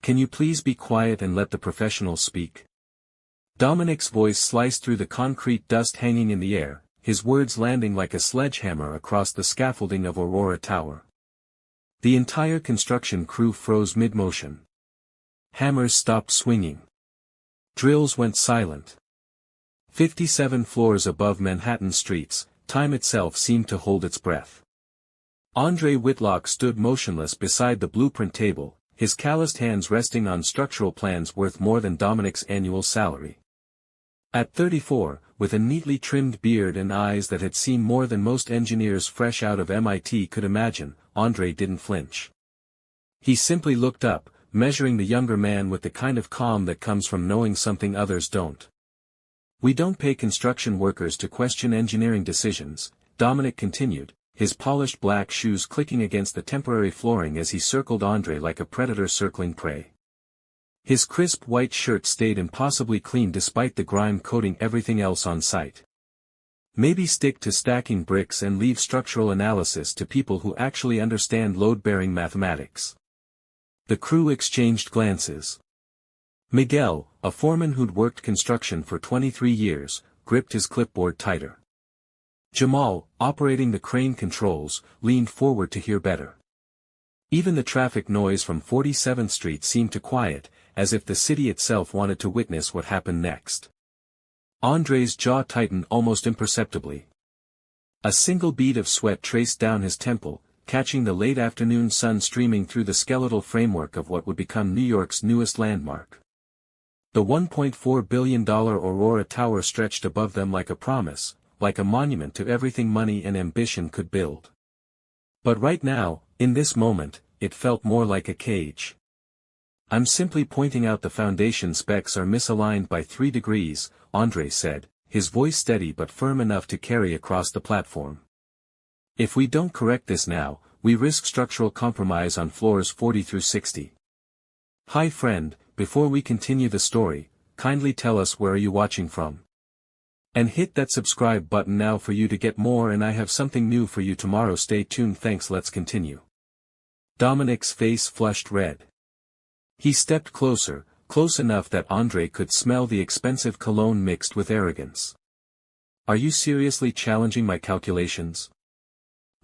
Can you please be quiet and let the professionals speak? Dominic's voice sliced through the concrete dust hanging in the air, his words landing like a sledgehammer across the scaffolding of Aurora Tower. The entire construction crew froze mid-motion. Hammers stopped swinging. Drills went silent. 57 floors above Manhattan streets, time itself seemed to hold its breath. Andre Whitlock stood motionless beside the blueprint table, his calloused hands resting on structural plans worth more than Dominic's annual salary. At 34, with a neatly trimmed beard and eyes that had seen more than most engineers fresh out of MIT could imagine, Andre didn't flinch. He simply looked up, measuring the younger man with the kind of calm that comes from knowing something others don't. We don't pay construction workers to question engineering decisions, Dominic continued, his polished black shoes clicking against the temporary flooring as he circled Andre like a predator circling prey. His crisp white shirt stayed impossibly clean despite the grime coating everything else on site. Maybe stick to stacking bricks and leave structural analysis to people who actually understand load-bearing mathematics. The crew exchanged glances. Miguel, a foreman who'd worked construction for 23 years, gripped his clipboard tighter. Jamal, operating the crane controls, leaned forward to hear better. Even the traffic noise from 47th Street seemed to quiet, as if the city itself wanted to witness what happened next. Andre's jaw tightened almost imperceptibly. A single bead of sweat traced down his temple, catching the late afternoon sun streaming through the skeletal framework of what would become New York's newest landmark. The $1.4 billion Aurora Tower stretched above them like a promise, like a monument to everything money and ambition could build. But right now, in this moment, it felt more like a cage. I'm simply pointing out the foundation specs are misaligned by 3 degrees, Andre said, his voice steady but firm enough to carry across the platform. If we don't correct this now, we risk structural compromise on floors 40 through 60. Hi friend, before we continue the story, kindly tell us where are you watching from. And hit that subscribe button now for you to get more, and I have something new for you tomorrow. Stay tuned. Thanks. Let's continue. Dominic's face flushed red. He stepped closer, close enough that Andre could smell the expensive cologne mixed with arrogance. Are you seriously challenging my calculations?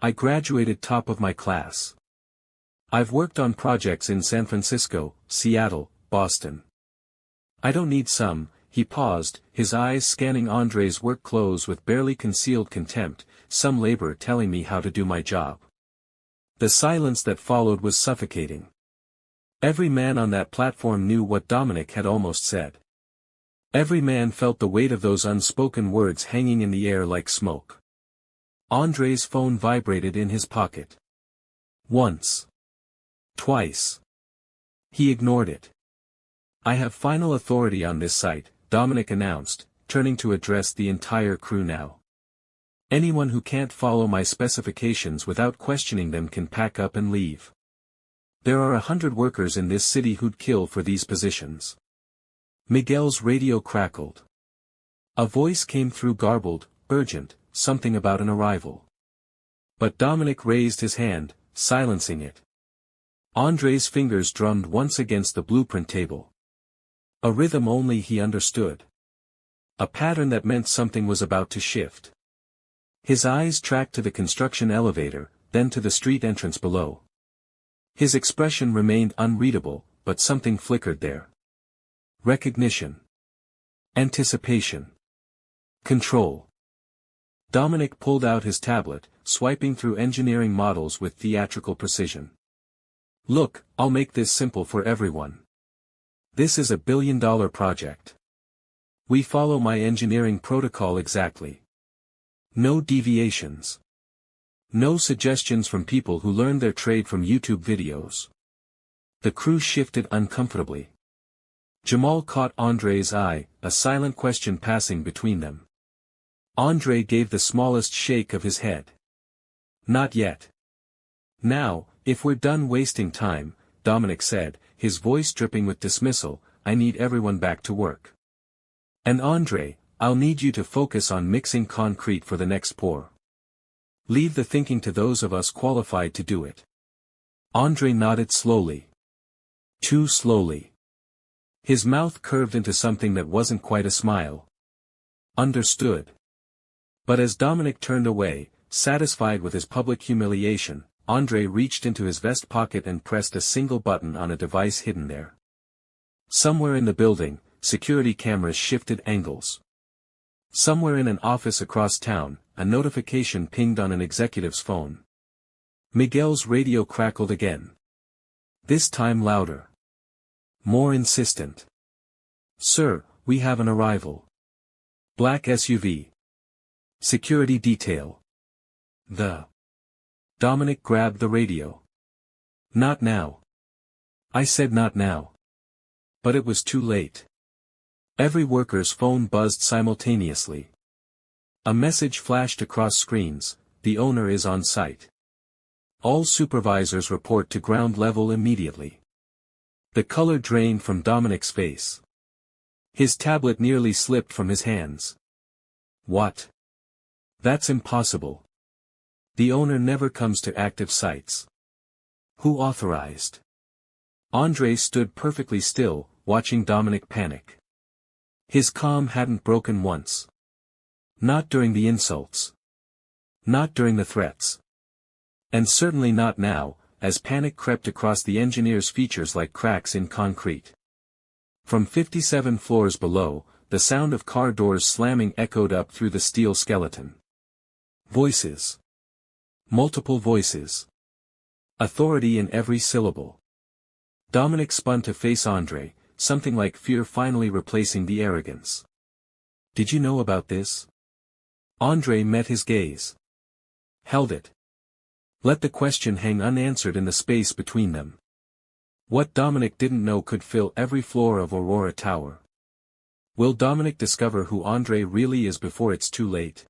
I graduated top of my class. I've worked on projects in San Francisco, Seattle, Boston. I don't need some. He paused, his eyes scanning Andre's work clothes with barely concealed contempt, some labor telling me how to do my job. The silence that followed was suffocating. Every man on that platform knew what Dominic had almost said. Every man felt the weight of those unspoken words hanging in the air like smoke. Andre's phone vibrated in his pocket. Once. Twice. He ignored it. I have final authority on this site, Dominic announced, turning to address the entire crew now. Anyone who can't follow my specifications without questioning them can pack up and leave. There are 100 workers in this city who'd kill for these positions. Miguel's radio crackled. A voice came through garbled, urgent, something about an arrival. But Dominic raised his hand, silencing it. Andre's fingers drummed once against the blueprint table. A rhythm only he understood. A pattern that meant something was about to shift. His eyes tracked to the construction elevator, then to the street entrance below. His expression remained unreadable, but something flickered there. Recognition. Anticipation. Control. Dominic pulled out his tablet, swiping through engineering models with theatrical precision. Look, I'll make this simple for everyone. This is a billion-dollar project. We follow my engineering protocol exactly. No deviations. No suggestions from people who learned their trade from YouTube videos. The crew shifted uncomfortably. Jamal caught Andre's eye, a silent question passing between them. Andre gave the smallest shake of his head. Not yet. Now, if we're done wasting time, Dominic said, his voice dripping with dismissal, I need everyone back to work. And Andre, I'll need you to focus on mixing concrete for the next pour. Leave the thinking to those of us qualified to do it. Andre nodded slowly. Too slowly. His mouth curved into something that wasn't quite a smile. Understood. But as Dominic turned away, satisfied with his public humiliation, André reached into his vest pocket and pressed a single button on a device hidden there. Somewhere in the building, security cameras shifted angles. Somewhere in an office across town, a notification pinged on an executive's phone. Miguel's radio crackled again. This time louder. More insistent. "Sir, we have an arrival. Black SUV. Security detail." Dominic grabbed the radio. "Not now." "I said not now." But it was too late. Every worker's phone buzzed simultaneously. A message flashed across screens: "The owner is on site. All supervisors report to ground level immediately." The color drained from Dominic's face. His tablet nearly slipped from his hands. "What? That's impossible. The owner never comes to active sites. Who authorized?" André stood perfectly still, watching Dominic panic. His calm hadn't broken once. Not during the insults. Not during the threats. And certainly not now, as panic crept across the engineer's features like cracks in concrete. From 57 floors below, the sound of car doors slamming echoed up through the steel skeleton. Voices. Multiple voices. Authority in every syllable. Dominic spun to face André, something like fear finally replacing the arrogance. "Did you know about this?" André met his gaze. Held it. Let the question hang unanswered in the space between them. What Dominic didn't know could fill every floor of Aurora Tower. Will Dominic discover who André really is before it's too late?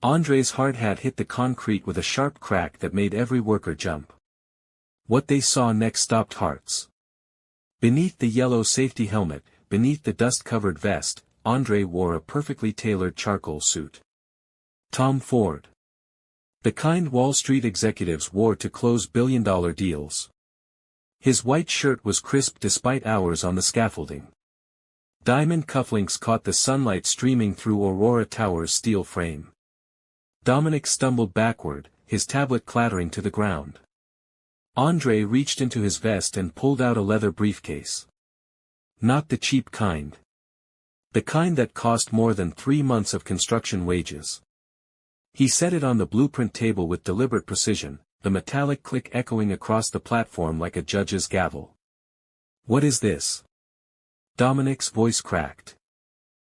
André's hard hat hit the concrete with a sharp crack that made every worker jump. What they saw next stopped hearts. Beneath the yellow safety helmet, beneath the dust-covered vest, André wore a perfectly tailored charcoal suit. Tom Ford. The kind Wall Street executives wore to close billion-dollar deals. His white shirt was crisp despite hours on the scaffolding. Diamond cufflinks caught the sunlight streaming through Aurora Tower's steel frame. Dominic stumbled backward, his tablet clattering to the ground. André reached into his vest and pulled out a leather briefcase. Not the cheap kind. The kind that cost more than 3 months of construction wages. He set it on the blueprint table with deliberate precision, the metallic click echoing across the platform like a judge's gavel. "What is this?" Dominic's voice cracked.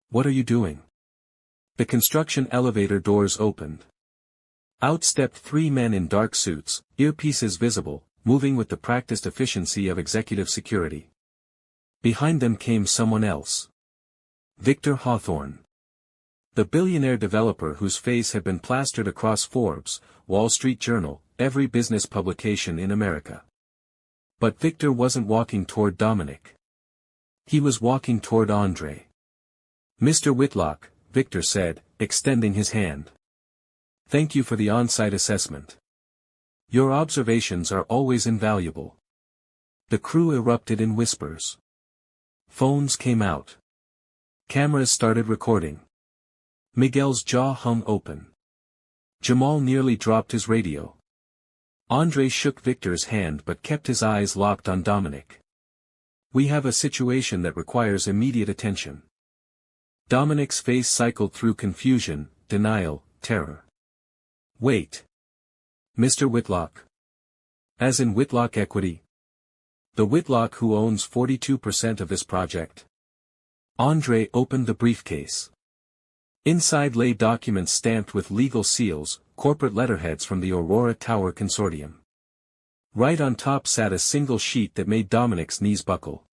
"What are you doing?" The construction elevator doors opened. Out stepped 3 men in dark suits, earpieces visible, moving with the practiced efficiency of executive security. Behind them came someone else. Victor Hawthorne. The billionaire developer whose face had been plastered across Forbes, Wall Street Journal, every business publication in America. But Victor wasn't walking toward Dominic. He was walking toward André. "Mr. Whitlock," Victor said, extending his hand. "Thank you for the on-site assessment. Your observations are always invaluable." The crew erupted in whispers. Phones came out. Cameras started recording. Miguel's jaw hung open. Jamal nearly dropped his radio. André shook Victor's hand but kept his eyes locked on Dominic. "We have a situation that requires immediate attention." Dominic's face cycled through confusion, denial, terror. "Wait. Mr. Whitlock. As in Whitlock Equity? The Whitlock who owns 42% of this project?" André opened the briefcase. Inside lay documents stamped with legal seals, corporate letterheads from the Aurora Tower Consortium. Right on top sat a single sheet that made Dominic's knees buckle.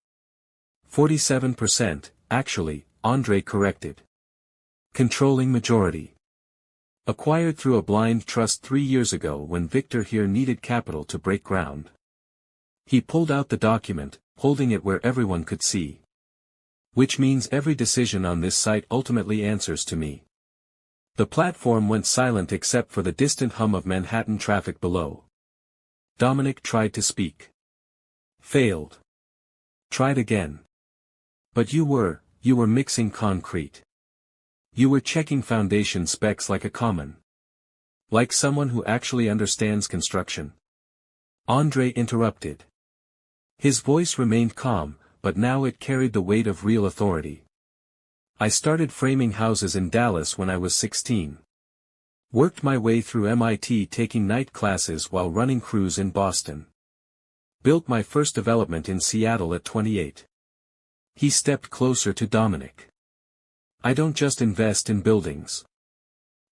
47%, actually, André corrected. Controlling majority. Acquired through a blind trust 3 years ago when Victor here needed capital to break ground. He pulled out the document, holding it where everyone could see. "Which means every decision on this site ultimately answers to me." The platform went silent except for the distant hum of Manhattan traffic below. Dominic tried to speak. Failed. Tried again. But you were mixing concrete. You were checking foundation specs like a common. Like someone who actually understands construction. Andre interrupted. His voice remained calm, but now it carried the weight of real authority. I started framing houses in Dallas when I was 16. Worked my way through MIT taking night classes while running crews in Boston. Built my first development in Seattle at 28. He stepped closer to Dominic. I don't just invest in buildings.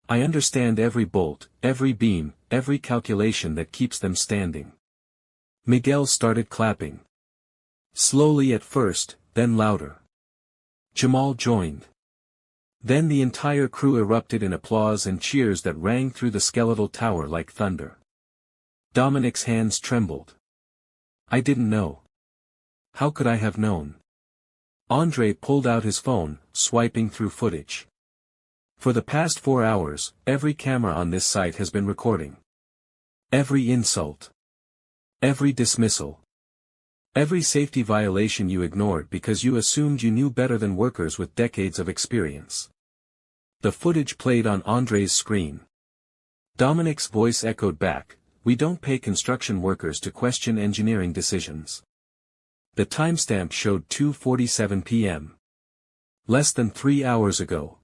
I understand every bolt, every beam, every calculation that keeps them standing. Miguel started clapping. Slowly at first, then louder. Jamal joined. Then the entire crew erupted in applause and cheers that rang through the skeletal tower like thunder. Dominic's hands trembled. I didn't know. How could I have known? Andre pulled out his phone, swiping through footage. For the past 4 hours, every camera on this site has been recording. Every insult. Every dismissal. Every safety violation you ignored because you assumed you knew better than workers with decades of experience. The footage played on Andre's screen. Dominic's voice echoed back, we don't pay construction workers to question engineering decisions. The timestamp showed 2:47 p.m. Less than 3 hours ago.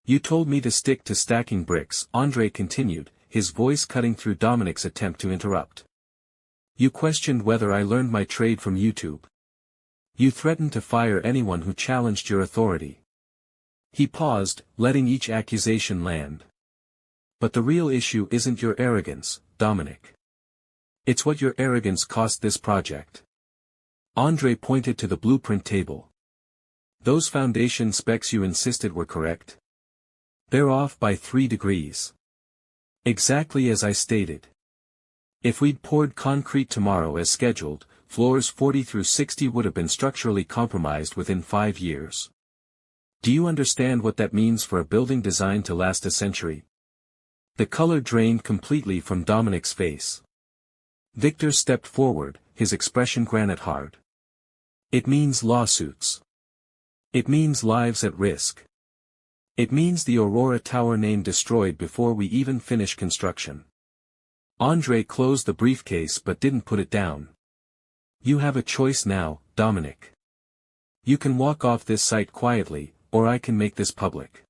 You told me to stick to stacking bricks, Andre continued, his voice cutting through Dominic's attempt to interrupt. You questioned whether I learned my trade from YouTube. You threatened to fire anyone who challenged your authority. He paused, letting each accusation land. But the real issue isn't your arrogance, Dominic. It's what your arrogance cost this project. Andre pointed to the blueprint table. Those foundation specs you insisted were correct? They're off by 3 degrees. Exactly as I stated. If we'd poured concrete tomorrow as scheduled, floors 40 through 60 would have been structurally compromised within 5 years. Do you understand what that means for a building designed to last a century? The color drained completely from Dominic's face. Victor stepped forward, his expression granite hard. It means lawsuits. It means lives at risk. It means the Aurora Tower name destroyed before we even finish construction. Andre closed the briefcase but didn't put it down. You have a choice now, Dominic. You can walk off this site quietly, or I can make this public.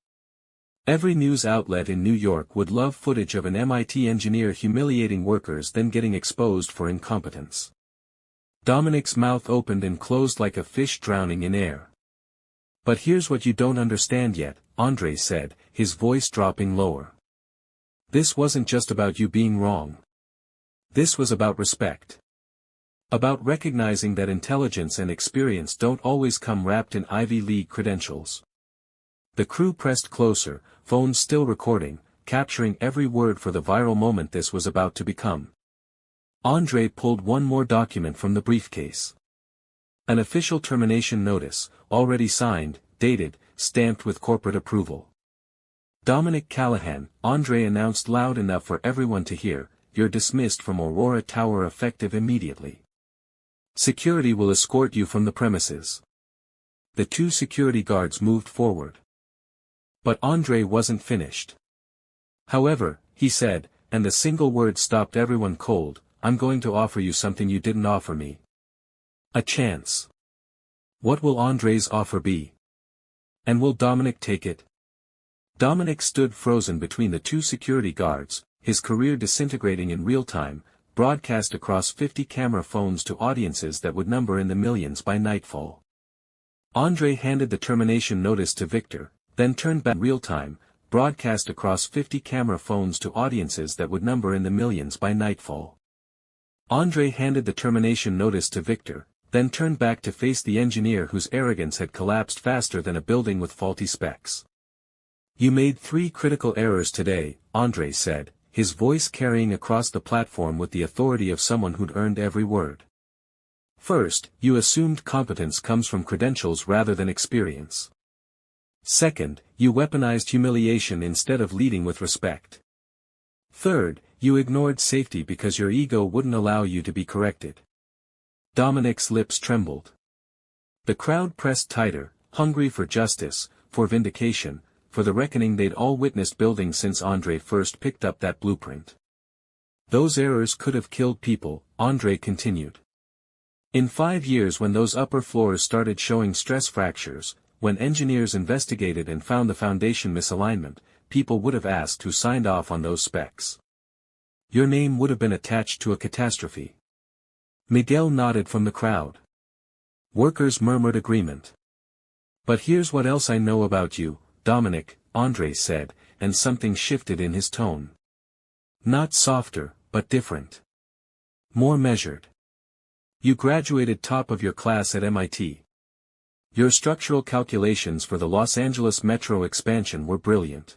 Every news outlet in New York would love footage of an MIT engineer humiliating workers then getting exposed for incompetence. Dominic's mouth opened and closed like a fish drowning in air. But here's what you don't understand yet, Andre said, his voice dropping lower. This wasn't just about you being wrong. This was about respect. About recognizing that intelligence and experience don't always come wrapped in Ivy League credentials. The crew pressed closer, phones still recording, capturing every word for the viral moment this was about to become. Andre pulled one more document from the briefcase. An official termination notice, already signed, dated, stamped with corporate approval. Dominic Callahan, Andre announced loud enough for everyone to hear, you're dismissed from Aurora Tower effective immediately. Security will escort you from the premises. The 2 security guards moved forward. But Andre wasn't finished. However, he said, and the single word stopped everyone cold, I'm going to offer you something you didn't offer me. A chance. What will Andre's offer be? And will Dominic take it? Dominic stood frozen between the 2 security guards, his career disintegrating in real time, broadcast across 50 camera phones to audiences that would number in the millions by nightfall. Andre handed the termination notice to Victor, then turned back in real time, broadcast across 50 camera phones to audiences that would number in the millions by nightfall. Andre handed the termination notice to Victor, then turned back to face the engineer whose arrogance had collapsed faster than a building with faulty specs. You made 3 critical errors today, Andre said, his voice carrying across the platform with the authority of someone who'd earned every word. First, you assumed competence comes from credentials rather than experience. Second, you weaponized humiliation instead of leading with respect. Third, you ignored safety because your ego wouldn't allow you to be corrected. Dominic's lips trembled. The crowd pressed tighter, hungry for justice, for vindication, for the reckoning they'd all witnessed building since Andre first picked up that blueprint. Those errors could have killed people, Andre continued. In 5 years, when those upper floors started showing stress fractures, when engineers investigated and found the foundation misalignment, people would have asked who signed off on those specs. Your name would have been attached to a catastrophe. Miguel nodded from the crowd. Workers murmured agreement. But here's what else I know about you, Dominic, Andre said, and something shifted in his tone. Not softer, but different. More measured. You graduated top of your class at MIT. Your structural calculations for the Los Angeles metro expansion were brilliant.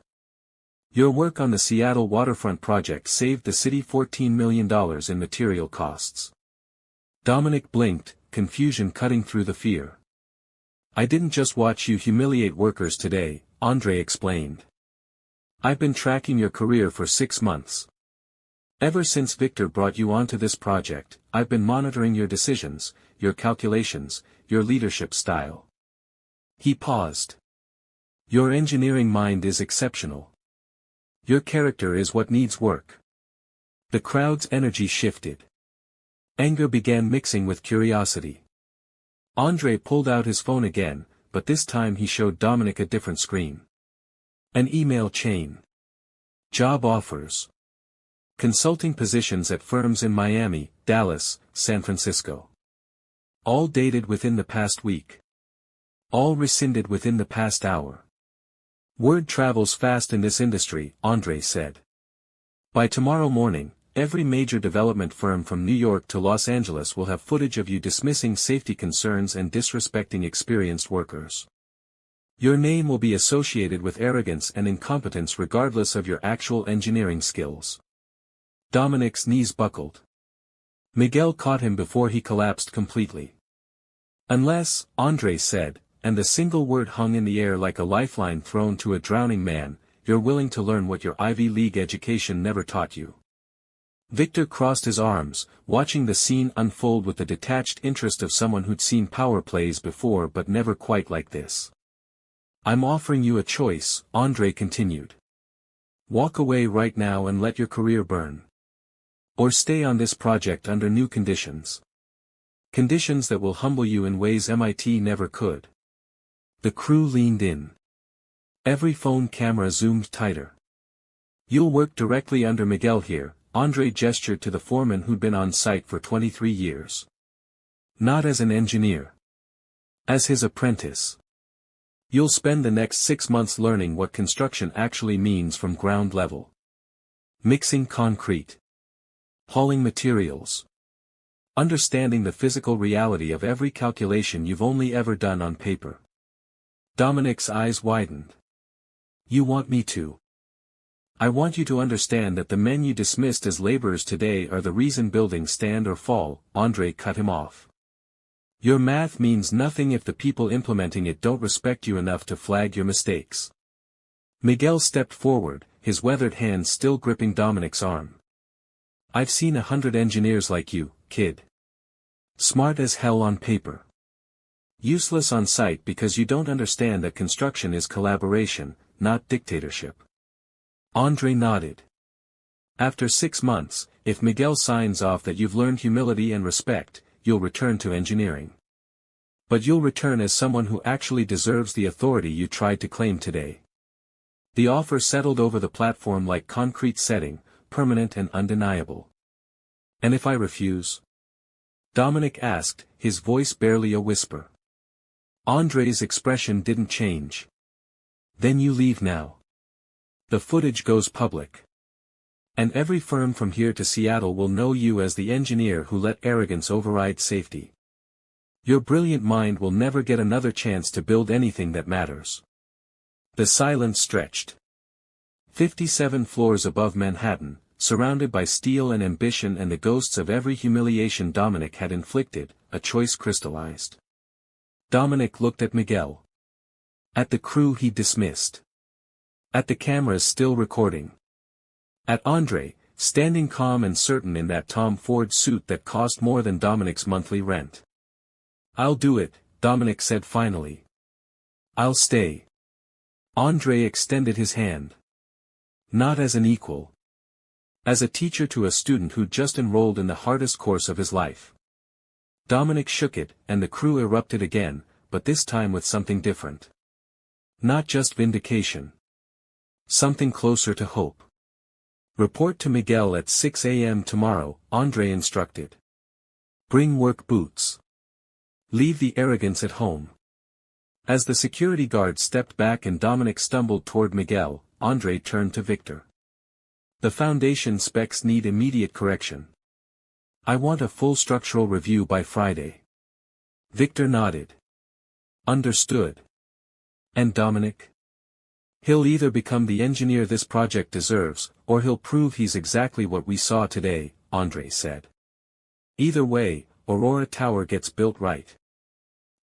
Your work on the Seattle waterfront project saved the city $14 million in material costs. Dominic blinked, confusion cutting through the fear. I didn't just watch you humiliate workers today, Andre explained. I've been tracking your career for 6 months. Ever since Victor brought you onto this project, I've been monitoring your decisions, your calculations, your leadership style. He paused. Your engineering mind is exceptional. Your character is what needs work. The crowd's energy shifted. Anger began mixing with curiosity. Andre pulled out his phone again, but this time he showed Dominic a different screen. An email chain. Job offers. Consulting positions at firms in Miami, Dallas, San Francisco. All dated within the past week. All rescinded within the past hour. Word travels fast in this industry, Andre said. By tomorrow morning, every major development firm from New York to Los Angeles will have footage of you dismissing safety concerns and disrespecting experienced workers. Your name will be associated with arrogance and incompetence regardless of your actual engineering skills. Dominic's knees buckled. Miguel caught him before he collapsed completely. Unless, Andre said, and the single word hung in the air like a lifeline thrown to a drowning man, you're willing to learn what your Ivy League education never taught you. Victor crossed his arms, watching the scene unfold with the detached interest of someone who'd seen power plays before but never quite like this. I'm offering you a choice, Andre continued. Walk away right now and let your career burn. Or stay on this project under new conditions. Conditions that will humble you in ways MIT never could. The crew leaned in. Every phone camera zoomed tighter. You'll work directly under Miguel here, Andre gestured to the foreman who'd been on site for 23 years. Not as an engineer. As his apprentice. You'll spend the next 6 months learning what construction actually means from ground level. Mixing concrete. Hauling materials. Understanding the physical reality of every calculation you've only ever done on paper. Dominic's eyes widened. You want me to? I want you to understand that the men you dismissed as laborers today are the reason buildings stand or fall, Andre cut him off. Your math means nothing if the people implementing it don't respect you enough to flag your mistakes. Miguel stepped forward, his weathered hand still gripping Dominic's arm. I've seen 100 engineers like you, kid. Smart as hell on paper. Useless on site because you don't understand that construction is collaboration, not dictatorship. Andre nodded. After 6 months, if Miguel signs off that you've learned humility and respect, you'll return to engineering. But you'll return as someone who actually deserves the authority you tried to claim today. The offer settled over the platform like concrete setting, permanent and undeniable. And if I refuse? Dominic asked, his voice barely a whisper. Andre's expression didn't change. Then you leave now. The footage goes public. And every firm from here to Seattle will know you as the engineer who let arrogance override safety. Your brilliant mind will never get another chance to build anything that matters. The silence stretched. 57 floors above Manhattan, surrounded by steel and ambition and the ghosts of every humiliation Dominic had inflicted, a choice crystallized. Dominic looked at Miguel. At the crew he dismissed. At the cameras still recording. At Andre, standing calm and certain in that Tom Ford suit that cost more than Dominic's monthly rent. I'll do it, Dominic said finally. I'll stay. Andre extended his hand. Not as an equal. As a teacher to a student who'd just enrolled in the hardest course of his life. Dominic shook it, and the crew erupted again, but this time with something different. Not just vindication. Something closer to hope. Report to Miguel at 6 a.m. tomorrow, Andre instructed. Bring work boots. Leave the arrogance at home. As the security guard stepped back and Dominic stumbled toward Miguel, Andre turned to Victor. The foundation specs need immediate correction. I want a full structural review by Friday. Victor nodded. Understood. And Dominic? He'll either become the engineer this project deserves, or he'll prove he's exactly what we saw today, Andre said. Either way, Aurora Tower gets built right.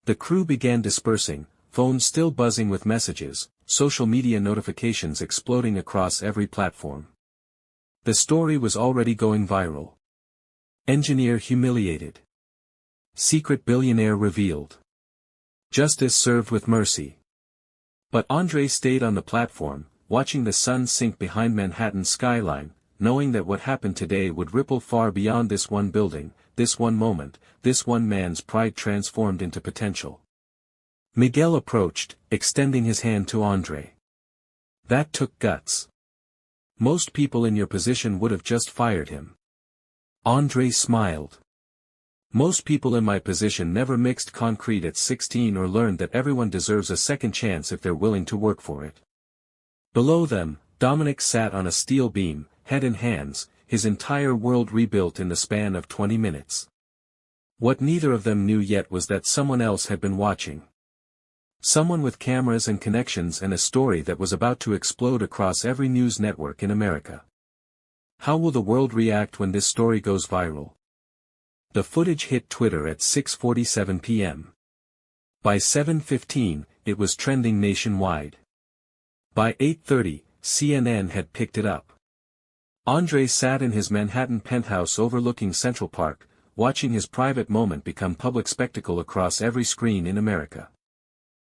The crew began dispersing, phones still buzzing with messages, social media notifications exploding across every platform. The story was already going viral. Engineer humiliated. Secret billionaire revealed. Justice served with mercy. But Andre stayed on the platform, watching the sun sink behind Manhattan's skyline, knowing that what happened today would ripple far beyond this one building, this one moment, this one man's pride transformed into potential. Miguel approached, extending his hand to Andre. That took guts. Most people in your position would have just fired him. Andre smiled. Most people in my position never mixed concrete at 16 or learned that everyone deserves a second chance if they're willing to work for it. Below them, Dominic sat on a steel beam, head in hands, his entire world rebuilt in the span of 20 minutes. What neither of them knew yet was that someone else had been watching. Someone with cameras and connections and a story that was about to explode across every news network in America. How will the world react when this story goes viral? The footage hit Twitter at 6:47 p.m. By 7:15, it was trending nationwide. By 8:30, CNN had picked it up. Andre sat in his Manhattan penthouse overlooking Central Park, watching his private moment become public spectacle across every screen in America.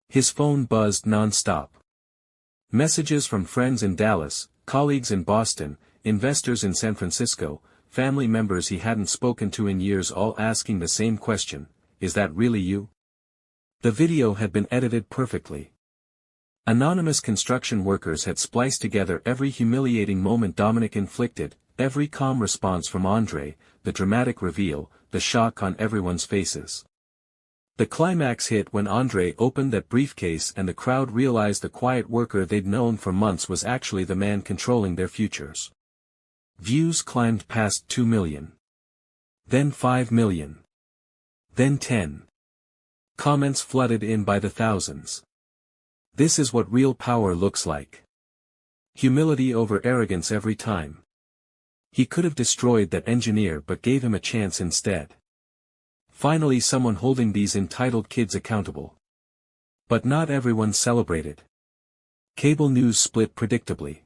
His phone buzzed non-stop. Messages from friends in Dallas, colleagues in Boston, investors in San Francisco, family members he hadn't spoken to in years, all asking the same question, is that really you? The video had been edited perfectly. Anonymous construction workers had spliced together every humiliating moment Dominic inflicted, every calm response from Andre, the dramatic reveal, the shock on everyone's faces. The climax hit when Andre opened that briefcase and the crowd realized the quiet worker they'd known for months was actually the man controlling their futures. Views climbed past 2 million. Then 5 million. Then 10. Comments flooded in by the thousands. This is what real power looks like. Humility over arrogance every time. He could have destroyed that engineer but gave him a chance instead. Finally someone holding these entitled kids accountable. But not everyone celebrated. Cable news split predictably.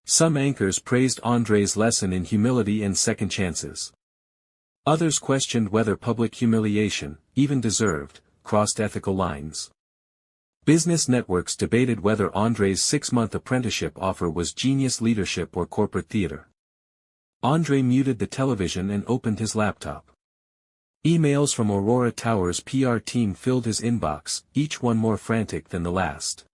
Some anchors praised Andre's lesson in humility and second chances. Others questioned whether public humiliation, even deserved, crossed ethical lines. Business networks debated whether Andre's 6-month apprenticeship offer was genius leadership or corporate theater. Andre muted the television and opened his laptop. Emails from Aurora Tower's PR team filled his inbox, each one more frantic than the last.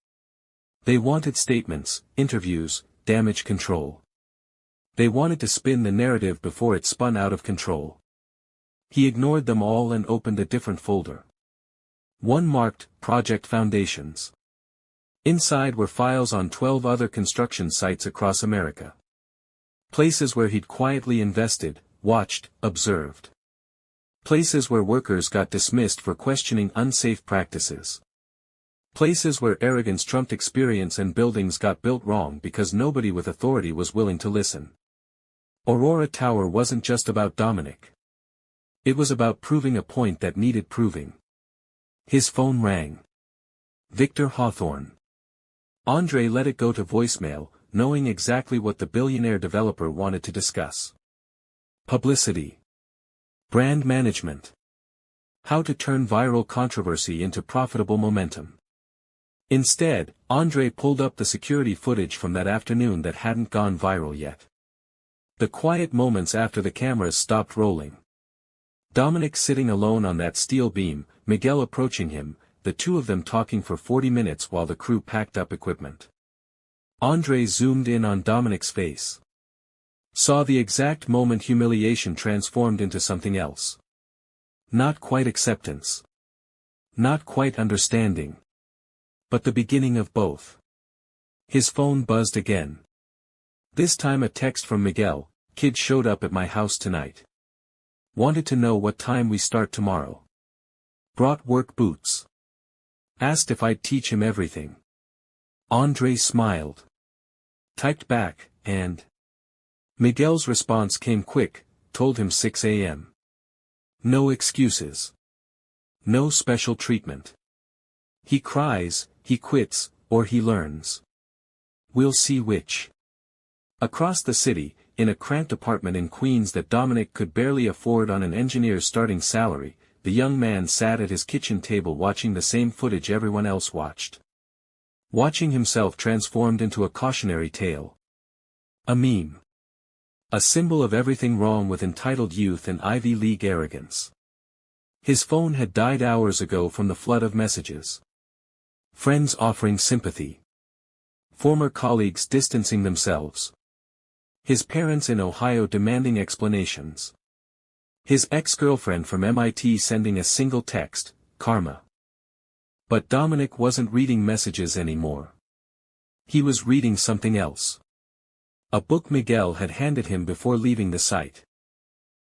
They wanted statements, interviews, damage control. They wanted to spin the narrative before it spun out of control. He ignored them all and opened a different folder. One marked, Project Foundations. Inside were files on 12 other construction sites across America. Places where he'd quietly invested, watched, observed. Places where workers got dismissed for questioning unsafe practices. Places where arrogance trumped experience and buildings got built wrong because nobody with authority was willing to listen. Aurora Tower wasn't just about Dominic. It was about proving a point that needed proving. His phone rang. Victor Hawthorne. Andre let it go to voicemail, knowing exactly what the billionaire developer wanted to discuss. Publicity. Brand management. How to turn viral controversy into profitable momentum. Instead, Andre pulled up the security footage from that afternoon that hadn't gone viral yet. The quiet moments after the cameras stopped rolling. Dominic sitting alone on that steel beam, Miguel approaching him, the two of them talking for 40 minutes while the crew packed up equipment. Andre zoomed in on Dominic's face. Saw the exact moment humiliation transformed into something else. Not quite acceptance. Not quite understanding. But the beginning of both. His phone buzzed again. This time a text from Miguel. Kid showed up at my house tonight. Wanted to know what time we start tomorrow. Brought work boots. Asked if I'd teach him everything. Andre smiled. Typed back, and Miguel's response came quick, told him 6 a.m. No excuses. No special treatment. He cries, he quits, or he learns. We'll see which. Across the city, in a cramped apartment in Queens that Dominic could barely afford on an engineer's starting salary, the young man sat at his kitchen table watching the same footage everyone else watched. Watching himself transformed into a cautionary tale. A meme. A symbol of everything wrong with entitled youth and Ivy League arrogance. His phone had died hours ago from the flood of messages. Friends offering sympathy. Former colleagues distancing themselves. His parents in Ohio demanding explanations. His ex-girlfriend from MIT sending a single text, karma. But Dominic wasn't reading messages anymore. He was reading something else. A book Miguel had handed him before leaving the site.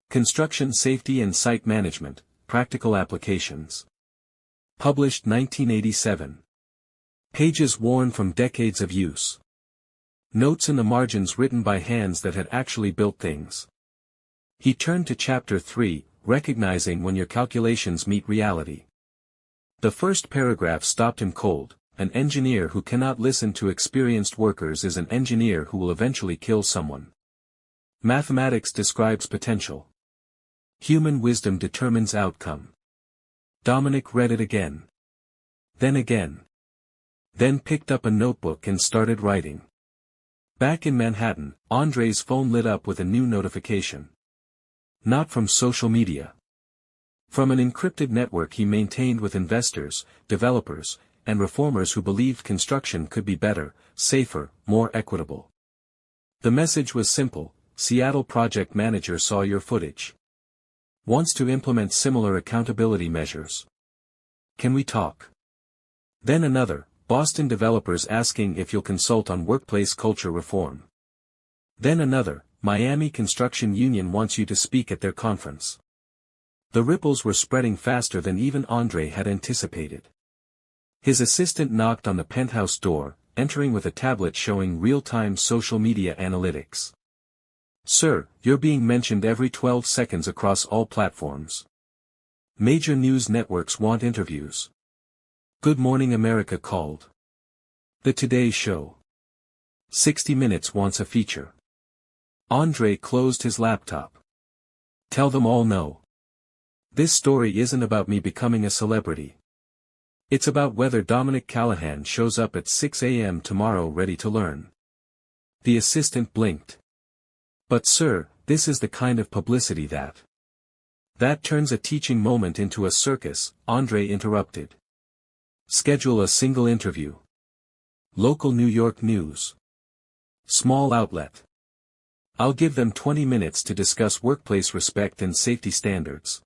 Construction Safety and Site Management, Practical Applications. Published 1987. Pages worn from decades of use. Notes in the margins written by hands that had actually built things. He turned to chapter 3, recognizing when your calculations meet reality. The first paragraph stopped him cold. An engineer who cannot listen to experienced workers is an engineer who will eventually kill someone. Mathematics describes potential. Human wisdom determines outcome. Dominic read it again. Then again. Then picked up a notebook and started writing. Back in Manhattan, Andre's phone lit up with a new notification. Not from social media. From an encrypted network he maintained with investors, developers, and reformers who believed construction could be better, safer, more equitable. The message was simple: Seattle project manager saw your footage. Wants to implement similar accountability measures. Can we talk? Then another: Boston developers asking if you'll consult on workplace culture reform. Then another: Miami Construction Union wants you to speak at their conference. The ripples were spreading faster than even Andre had anticipated. His assistant knocked on the penthouse door, entering with a tablet showing real-time social media analytics. Sir, you're being mentioned every 12 seconds across all platforms. Major news networks want interviews. Good Morning America called. The Today Show. 60 Minutes wants a feature. Andre closed his laptop. Tell them all no. This story isn't about me becoming a celebrity. It's about whether Dominic Callahan shows up at 6 a.m. tomorrow ready to learn. The assistant blinked. But sir, this is the kind of publicity that turns a teaching moment into a circus, Andre interrupted. Schedule a single interview. Local New York news. Small outlet. I'll give them 20 minutes to discuss workplace respect and safety standards.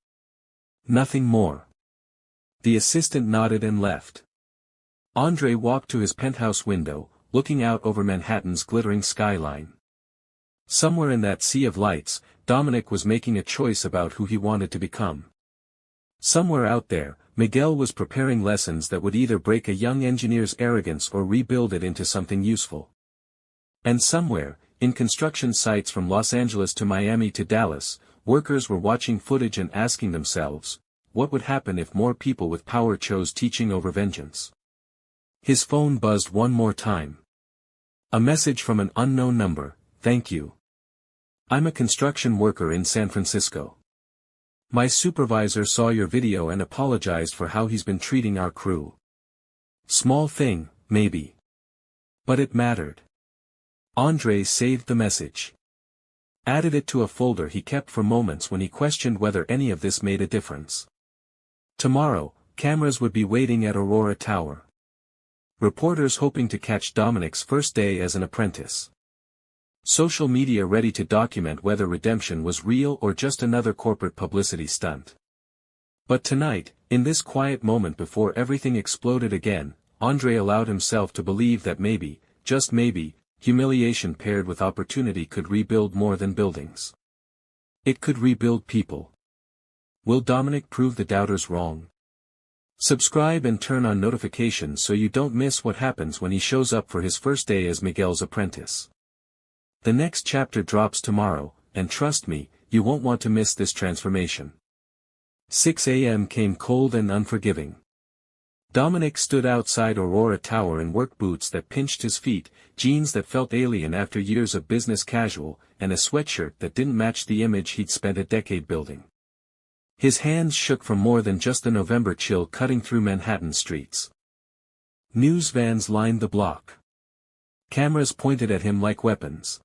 Nothing more. The assistant nodded and left. Andre walked to his penthouse window, looking out over Manhattan's glittering skyline. Somewhere in that sea of lights, Dominic was making a choice about who he wanted to become. Somewhere out there, Miguel was preparing lessons that would either break a young engineer's arrogance or rebuild it into something useful. And somewhere, in construction sites from Los Angeles to Miami to Dallas, workers were watching footage and asking themselves, what would happen if more people with power chose teaching over vengeance? His phone buzzed one more time. A message from an unknown number: thank you. I'm a construction worker in San Francisco. My supervisor saw your video and apologized for how he's been treating our crew. Small thing, maybe. But it mattered. Andre saved the message. Added it to a folder he kept for moments when he questioned whether any of this made a difference. Tomorrow, cameras would be waiting at Aurora Tower. Reporters hoping to catch Dominic's first day as an apprentice. Social media ready to document whether redemption was real or just another corporate publicity stunt. But tonight, in this quiet moment before everything exploded again, Andre allowed himself to believe that maybe, just maybe, humiliation paired with opportunity could rebuild more than buildings. It could rebuild people. Will Dominic prove the doubters wrong? Subscribe and turn on notifications so you don't miss what happens when he shows up for his first day as Miguel's apprentice. The next chapter drops tomorrow, and trust me, you won't want to miss this transformation. 6 a.m. came cold and unforgiving. Dominic stood outside Aurora Tower in work boots that pinched his feet, jeans that felt alien after years of business casual, and a sweatshirt that didn't match the image he'd spent a decade building. His hands shook from more than just the November chill cutting through Manhattan streets. News vans lined the block. Cameras pointed at him like weapons.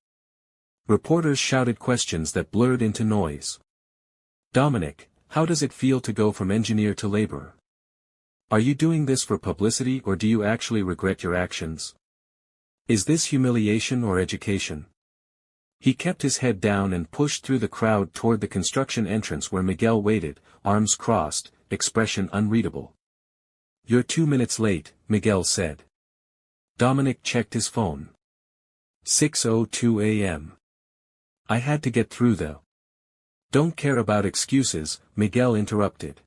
Reporters shouted questions that blurred into noise. Dominic, how does it feel to go from engineer to laborer? Are you doing this for publicity or do you actually regret your actions? Is this humiliation or education? He kept his head down and pushed through the crowd toward the construction entrance where Miguel waited, arms crossed, expression unreadable. You're 2 minutes late, Miguel said. Dominic checked his phone. 6:02 a.m. I had to get through though. Don't care about excuses, Miguel interrupted.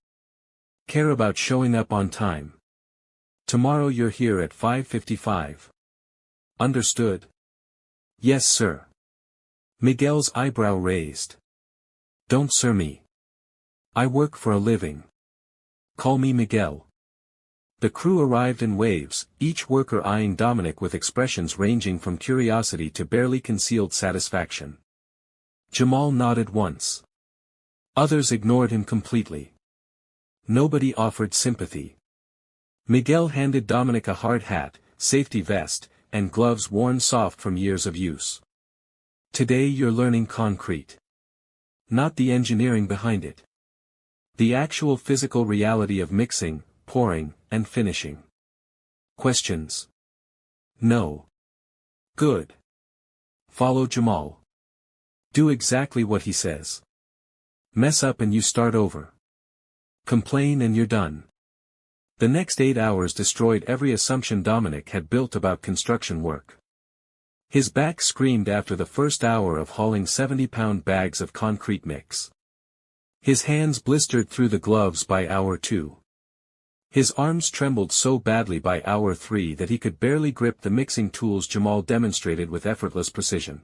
Care about showing up on time. Tomorrow you're here at 5:55. Understood? Yes sir. Miguel's eyebrow raised. Don't sir me. I work for a living. Call me Miguel. The crew arrived in waves, each worker eyeing Dominic with expressions ranging from curiosity to barely concealed satisfaction. Jamal nodded once. Others ignored him completely. Nobody offered sympathy. Miguel handed Dominic a hard hat, safety vest, and gloves worn soft from years of use. Today you're learning concrete. Not the engineering behind it. The actual physical reality of mixing, pouring, and finishing. Questions? No. Good. Follow Jamal. Do exactly what he says. Mess up and you start over. Complain and you're done. The next 8 hours destroyed every assumption Dominic had built about construction work. His back screamed after the first hour of hauling 70-pound bags of concrete mix. His hands blistered through the gloves by hour 2. His arms trembled so badly by hour 3 that he could barely grip the mixing tools Jamal demonstrated with effortless precision.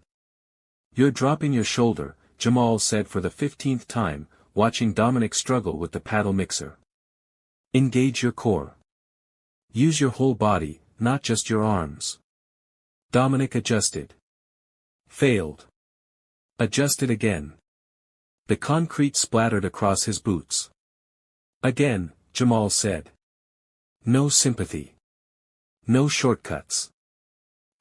You're dropping your shoulder, Jamal said for the 15th time, watching Dominic struggle with the paddle mixer. Engage your core. Use your whole body, not just your arms. Dominic adjusted. Failed. Adjusted again. The concrete splattered across his boots. Again, Jamal said. No sympathy. No shortcuts.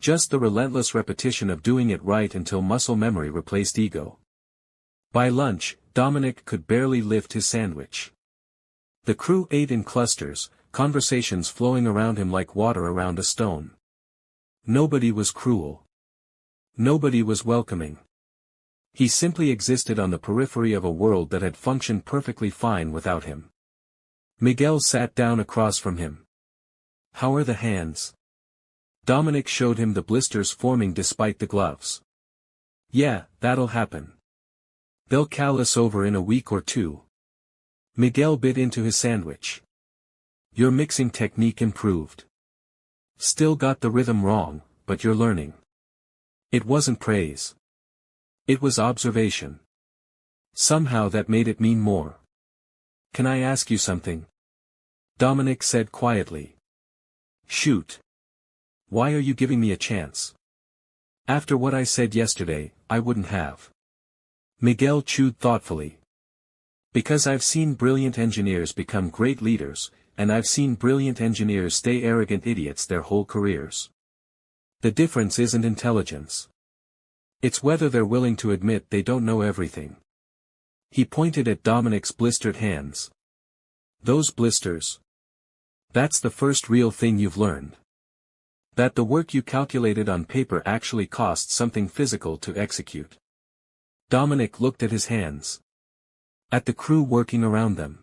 Just the relentless repetition of doing it right until muscle memory replaced ego. By lunch, Dominic could barely lift his sandwich. The crew ate in clusters, conversations flowing around him like water around a stone. Nobody was cruel. Nobody was welcoming. He simply existed on the periphery of a world that had functioned perfectly fine without him. Miguel sat down across from him. How are the hands? Dominic showed him the blisters forming despite the gloves. Yeah, that'll happen. They'll callus over in a week or 2. Miguel bit into his sandwich. Your mixing technique improved. Still got the rhythm wrong, but you're learning. It wasn't praise. It was observation. Somehow that made it mean more. Can I ask you something? Dominic said quietly. Shoot. Why are you giving me a chance? After what I said yesterday, I wouldn't have. Miguel chewed thoughtfully. Because I've seen brilliant engineers become great leaders, and I've seen brilliant engineers stay arrogant idiots their whole careers. The difference isn't intelligence. It's whether they're willing to admit they don't know everything. He pointed at Dominic's blistered hands. Those blisters. That's the first real thing you've learned. That the work you calculated on paper actually costs something physical to execute. Dominic looked at his hands. At the crew working around them.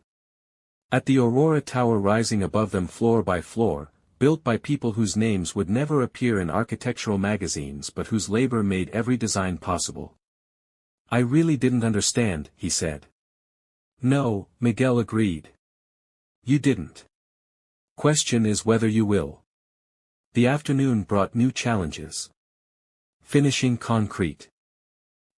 At the Aurora Tower rising above them floor by floor, built by people whose names would never appear in architectural magazines but whose labor made every design possible. I really didn't understand, he said. No, Miguel agreed. You didn't. Question is whether you will. The afternoon brought new challenges. Finishing concrete.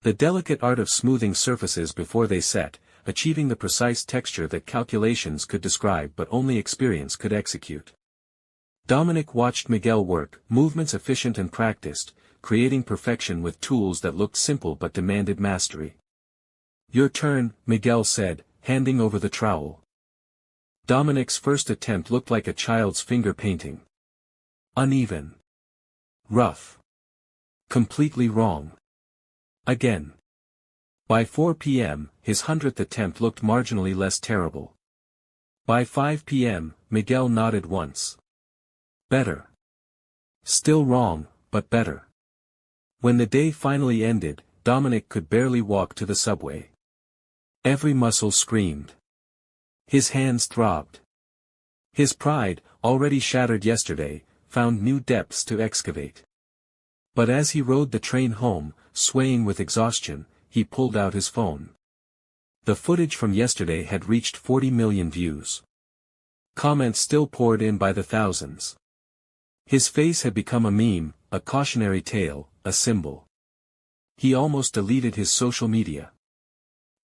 The delicate art of smoothing surfaces before they set, achieving the precise texture that calculations could describe but only experience could execute. Dominic watched Miguel work, movements efficient and practiced, creating perfection with tools that looked simple but demanded mastery. Your turn, Miguel said, handing over the trowel. Dominic's first attempt looked like a child's finger painting. Uneven. Rough. Completely wrong. Again. By 4 p.m., his 100th attempt looked marginally less terrible. By 5 p.m., Miguel nodded once. Better. Still wrong, but better. When the day finally ended, Dominic could barely walk to the subway. Every muscle screamed. His hands throbbed. His pride, already shattered yesterday, found new depths to excavate. But as he rode the train home, swaying with exhaustion, he pulled out his phone. The footage from yesterday had reached 40 million views. Comments still poured in by the thousands. His face had become a meme, a cautionary tale, a symbol. He almost deleted his social media.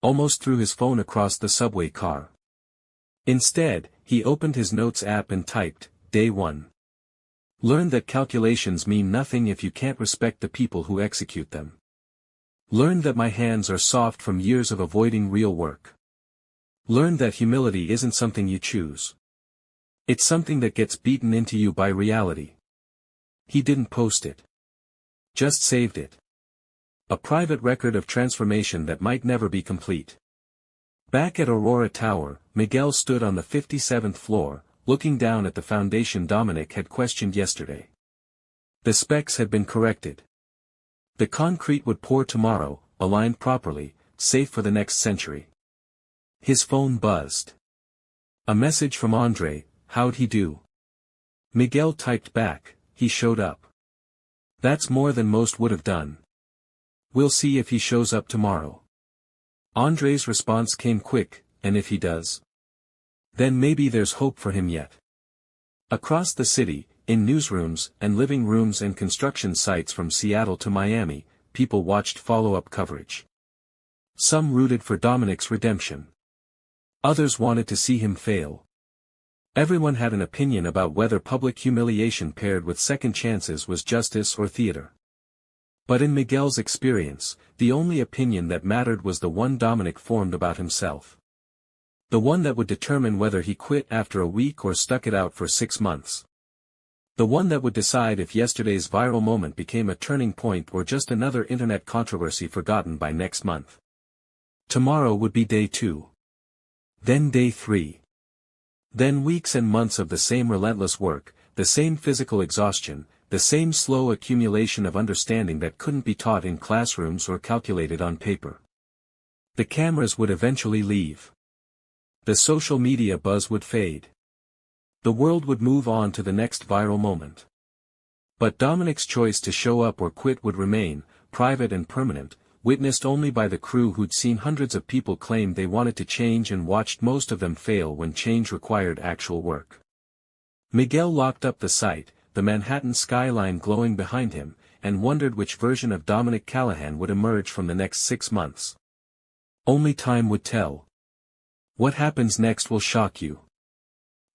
Almost threw his phone across the subway car. Instead, he opened his notes app and typed, Day 1. Learn that calculations mean nothing if you can't respect the people who execute them. Learn that my hands are soft from years of avoiding real work. Learn that humility isn't something you choose. It's something that gets beaten into you by reality. He didn't post it. Just saved it. A private record of transformation that might never be complete. Back at Aurora Tower, Miguel stood on the 57th floor, looking down at the foundation Dominic had questioned yesterday. The specs had been corrected. The concrete would pour tomorrow, aligned properly, safe for the next century. His phone buzzed. A message from Andre, how'd he do? Miguel typed back, he showed up. That's more than most would have done. We'll see if he shows up tomorrow. Andre's response came quick, and if he does? Then maybe there's hope for him yet. Across the city, in newsrooms and living rooms and construction sites from Seattle to Miami, people watched follow-up coverage. Some rooted for Dominic's redemption. Others wanted to see him fail. Everyone had an opinion about whether public humiliation paired with second chances was justice or theater. But in Miguel's experience, the only opinion that mattered was the one Dominic formed about himself. The one that would determine whether he quit after a week or stuck it out for 6 months. The one that would decide if yesterday's viral moment became a turning point or just another internet controversy forgotten by next month. Tomorrow would be day 2. Then day 3. Then weeks and months of the same relentless work, the same physical exhaustion, the same slow accumulation of understanding that couldn't be taught in classrooms or calculated on paper. The cameras would eventually leave. The social media buzz would fade. The world would move on to the next viral moment. But Dominic's choice to show up or quit would remain, private and permanent, witnessed only by the crew who'd seen hundreds of people claim they wanted to change and watched most of them fail when change required actual work. Miguel locked up the site, the Manhattan skyline glowing behind him, and wondered which version of Dominic Callahan would emerge from the next 6 months. Only time would tell. What happens next will shock you.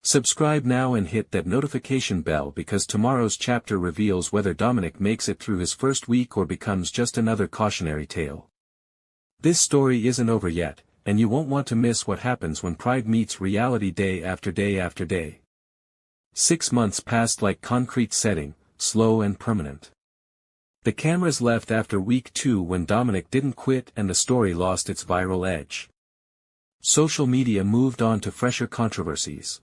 Subscribe now and hit that notification bell because tomorrow's chapter reveals whether Dominic makes it through his first week or becomes just another cautionary tale. This story isn't over yet, and you won't want to miss what happens when pride meets reality day after day after day. 6 months passed like concrete setting, slow and permanent. The cameras left after week 2 when Dominic didn't quit and the story lost its viral edge. Social media moved on to fresher controversies.